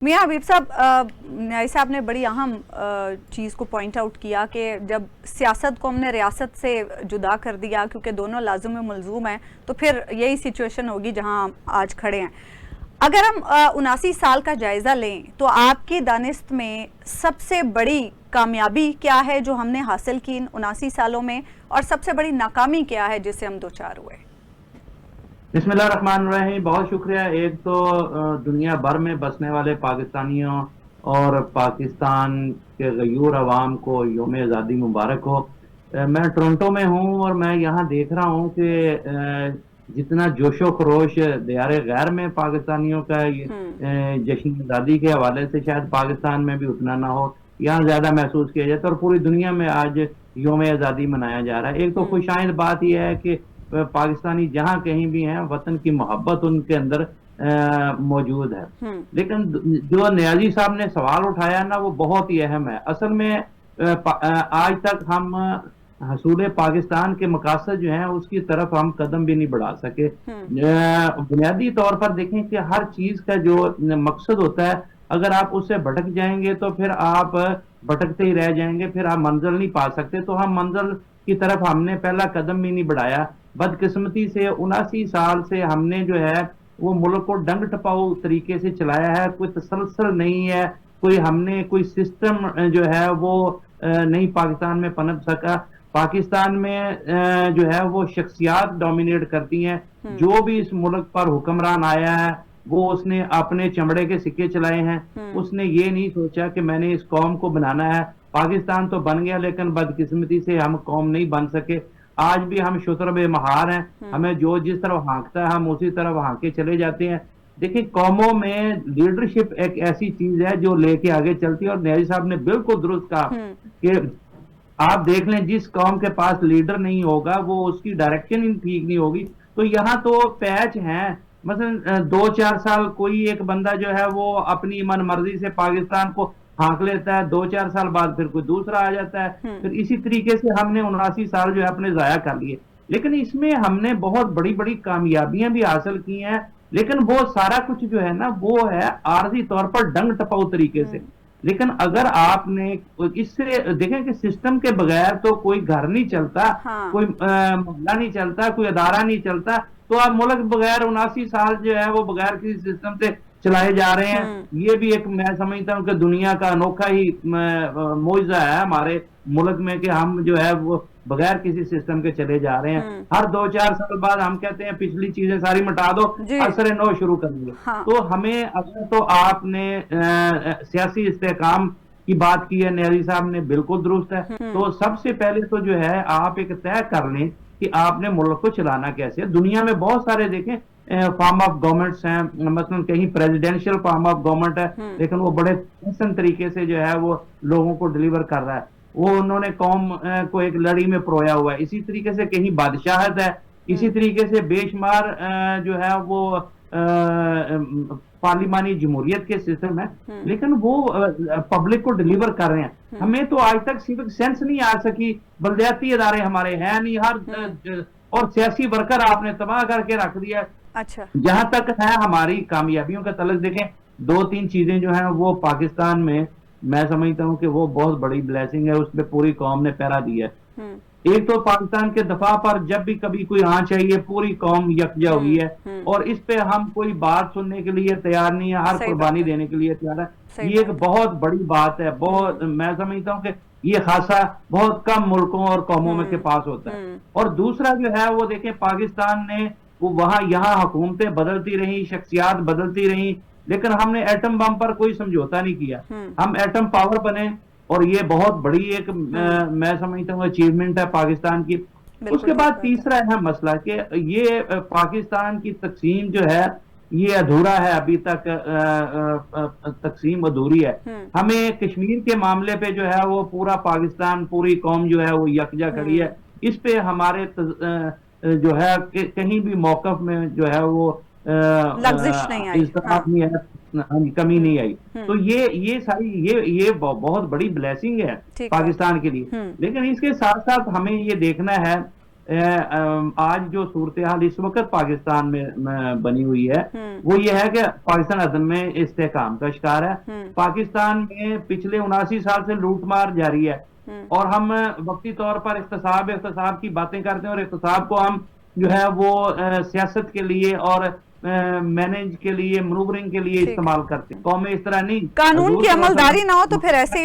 मियां हबीब साहब, न्याय साहब ने बड़ी अहम चीज़ को पॉइंट आउट किया कि जब सियासत को हमने रियासत से जुदा कर दिया क्योंकि दोनों लाजुम में मलजूम हैं, तो फिर यही सिचुएशन होगी जहां हम आज खड़े हैं। अगर हम 79 साल का जायज़ा लें तो आपकी दानिस्त में सबसे बड़ी कामयाबी क्या है जो हमने हासिल की इन 79 सालों में, और सबसे बड़ी नाकामी क्या है जिससे हम दो चार हुए? बिस्मिल्लाहिर्रहमानिर्रहीम। बहुत शुक्रिया। एक तो दुनिया भर में बसने वाले पाकिस्तानियों और पाकिस्तान के गयूर अवाम को यौम आज़ादी मुबारक हो। मैं टोरंटो में हूँ और मैं यहाँ देख रहा हूँ कि जितना जोशो खरोश दियारे गैर में पाकिस्तानियों का ये जश्न आज़ादी के हवाले से शायद पाकिस्तान में भी उतना ना हो, यहाँ ज़्यादा महसूस किया जाता है और पूरी दुनिया में आज यौम आज़ादी मनाया जा रहा है। एक तो खुशाइंद बात यह है कि पाकिस्तानी जहां कहीं भी हैं वतन की मोहब्बत उनके अंदर मौजूद है। लेकिन जो नियाजी साहब ने सवाल उठाया ना, वो बहुत ही अहम है। असल में आज तक हम हसूल पाकिस्तान के मकासद जो हैं उसकी तरफ हम कदम भी नहीं बढ़ा सके। बुनियादी तौर पर देखें कि हर चीज का जो मकसद होता है, अगर आप उससे भटक जाएंगे तो फिर आप भटकते ही रह जाएंगे, फिर आप मंजिल नहीं पा सकते। तो हम मंजिल की तरफ हमने पहला कदम भी नहीं बढ़ाया। बदकिस्मती से 79 साल से हमने जो है वो मुल्क को डंग टपाऊ तरीके से चलाया है। कोई तसलसल नहीं है, कोई हमने कोई सिस्टम जो है वो नहीं पाकिस्तान में पनप सका। पाकिस्तान में जो है वो शख्सियात डोमिनेट करती हैं। जो भी इस मुल्क पर हुक्मरान आया है वो उसने अपने चमड़े के सिक्के चलाए हैं। उसने ये नहीं सोचा कि मैंने इस कौम को बनाना है। पाकिस्तान तो बन गया लेकिन बदकिस्मती से हम कौम नहीं बन सके। आज भी हम शुतर बेमहार हैं। हमें जो जिस तरफ हाँकता है हम उसी तरफ हाँके चले जाते हैं। देखिए, कौमों में लीडरशिप एक ऐसी चीज है जो लेके आगे चलती है। और न्याजी साहब ने बिल्कुल दुरुस्त कहा कि आप देख लें, जिस कौम के पास लीडर नहीं होगा वो उसकी डायरेक्शन ही ठीक नहीं होगी। तो यहाँ तो पैच हैं। मसलन 2-4 साल कोई एक बंदा जो है वो अपनी मन मर्जी से पाकिस्तान को हाँक लेता है, 2-4 साल बाद फिर कोई दूसरा आ जाता है। फिर इसी तरीके से हमने 79 साल जो है अपने जाया कर लिए। लेकिन इसमें हमने बहुत बड़ी बड़ी कामयाबियां भी हासिल की हैं। लेकिन वो सारा कुछ जो है ना वो है आर्जी तौर पर डंग टपाऊ तरीके से। लेकिन अगर आपने इससे देखें कि सिस्टम के बगैर तो कोई घर नहीं चलता, कोई मोहल्ला नहीं चलता, कोई अदारा नहीं चलता। तो आप मुल्क बगैर 79 साल जो है वो बगैर किसी सिस्टम से चलाए जा रहे हैं। ये भी एक मैं समझता हूँ कि दुनिया का अनोखा ही मोइजा है हमारे मुल्क में कि हम जो है वो बगैर किसी सिस्टम के चले जा रहे हैं। हर 2-4 साल बाद हम कहते हैं पिछली चीजें सारी मिटा दो, असर नौ शुरू कर दिए। तो हमें अगर तो आपने सियासी इस्तेकाम की बात की है, न्याजी साहब ने बिल्कुल दुरुस्त है। तो सबसे पहले तो जो है आप एक तय कर लें कि आपने मुल्क को चलाना कैसे है। दुनिया में बहुत सारे देखें फॉर्म ऑफ गवर्नमेंट्स हैं। मतलब कहीं प्रेसिडेंशियल फॉर्म ऑफ गवर्नमेंट है लेकिन वो बड़े तरीके से जो है वो लोगों को डिलीवर कर रहा है। वो उन्होंने कौम को एक लड़ी में परोया हुआ है। इसी तरीके से कहीं बादशाहत है, इसी तरीके से बेशुमार जो है वो पार्लिमानी जमहूरियत के सिस्टम है। लेकिन वो पब्लिक को डिलीवर कर रहे हैं। हमें तो आज तक सिविक सेंस नहीं आ सकी। बलदियाती इदारे हमारे हैं नहीं, हर और सियासी वर्कर आपने तबाह करके रख दिया। अच्छा, जहां तक है हमारी कामयाबियों का तलक, देखें 2-3 चीजें जो हैं वो पाकिस्तान में मैं समझता हूं कि वो बहुत बड़ी ब्लेसिंग है। उसमें पूरी कौम ने पहरा दिया है। एक तो पाकिस्तान के दफा पर जब भी कभी कोई आंच आई है पूरी कौम यकजा हुई है और इस पे हम कोई बात सुनने के लिए तैयार नहीं है, हर कुर्बानी देने के लिए तैयार है। ये एक बहुत बड़ी बात है। बहुत मैं समझता हूँ कि ये खासा बहुत कम मुल्कों और कौमों में के पास होता है। और दूसरा जो है वो देखें, पाकिस्तान ने वो वहां यहाँ हुकूमतें बदलती रही, शख्सियात बदलती रही, लेकिन हमने एटम बम पर कोई समझौता नहीं किया। हम एटम पावर बने और ये बहुत बड़ी एक मैं समझता हूँ अचीवमेंट है पाकिस्तान की। उसके बाद तीसरा अहम मसला कि ये पाकिस्तान की तकसीम जो है ये अधूरा है। अभी तक तकसीम अधूरी है। हमें कश्मीर के मामले पे जो है वो पूरा पाकिस्तान पूरी कौम जो है वो यकजा खड़ी है। इस पे हमारे जो है कहीं भी मौकफ में जो है वो लग्जिश नहीं आई, नहीं है, कमी नहीं आई। तो ये सारी ये बहुत बड़ी ब्लेसिंग है पाकिस्तान के लिए। लेकिन इसके साथ साथ हमें ये देखना है आज जो सूरत हाल इस वक्त पाकिस्तान में बनी हुई है वो ये है कि पाकिस्तान अदम में इस्तेहकाम का शिकार है। पाकिस्तान में पिछले 79 साल से लूटमार जारी है और हम वक्ती तौर पर इख्तिसाब की बातें करते हैं और इख्तिसाब को हम जो है वो सियासत के लिए और मैनेज के लिए, मनूवरिंग के लिए ठीक। इस्तेमाल करते हैं। कौमें इस तरह नहीं, कानून हजूर की सल्लल्लाहु अलैहि अमलदारी ना हो तो फिर ऐसे ही